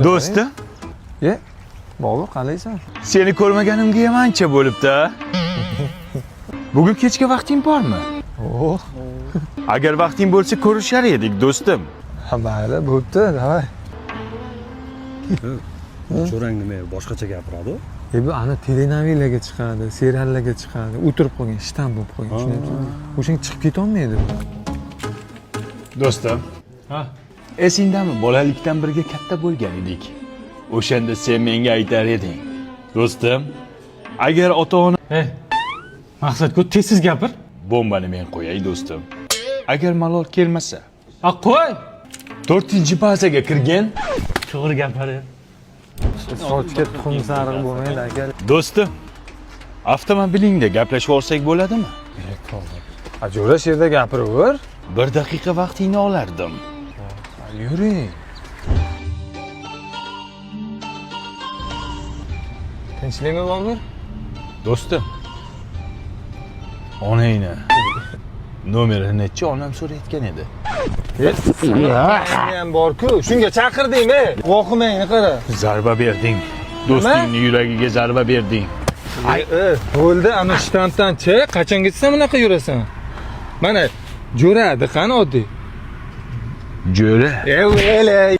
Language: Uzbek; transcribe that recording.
Do'stim, Bobur, qalaysan? seni ko'rmaganimga ham ancha bo'libdi. Bugun kechga vaqting bormi? Oh, Agar vaqting bo'lsa ko'rishar edik, do'stim. mayli, bo'pti, davay. Cho'rang nima boshqacha gapiradi? Bu ana telenovelaga chiqadi, seriallarga chiqadi, o'tirib qolgan, ishdan bo'lib qolgan, tushunayapsizmi? O'shanga chiqib keta olmaydi. Do'stim. Ha. Esingdami, bolalikdan birga katta bo'lgan edik. O'shanda sen menga aytar eding. Do'stim, agar ota-ona Maqsadku tezsiz gapir. bombani men qo'yay do'stim. Agar malol kelmasa, Qo'y. 4-bazaga kirgan. To'g'ri gapir. Sochga tuxum sariq bo'lmaydi aka. Do'stim, avtomobilingda gaplashib olsak bo'ladimi? Ajo'ra shu yerda gapiraver. 1 daqiqa vaqtingni olardim. Yuring. Tinchlikmi, Bobur? Do'stim, onangni nomerini necha onam so'rayotgan edi. ham bor-ku, shunga chaqirdingmi? Voqimangni qara. Zarba berding. Do'stingning yuragiga zarba berding. Bo'ldi, ana shtanddan chiq, qachongacha bunaqa yurasan? Mana jo'radi qani oddiy. Jo'ra. Ey,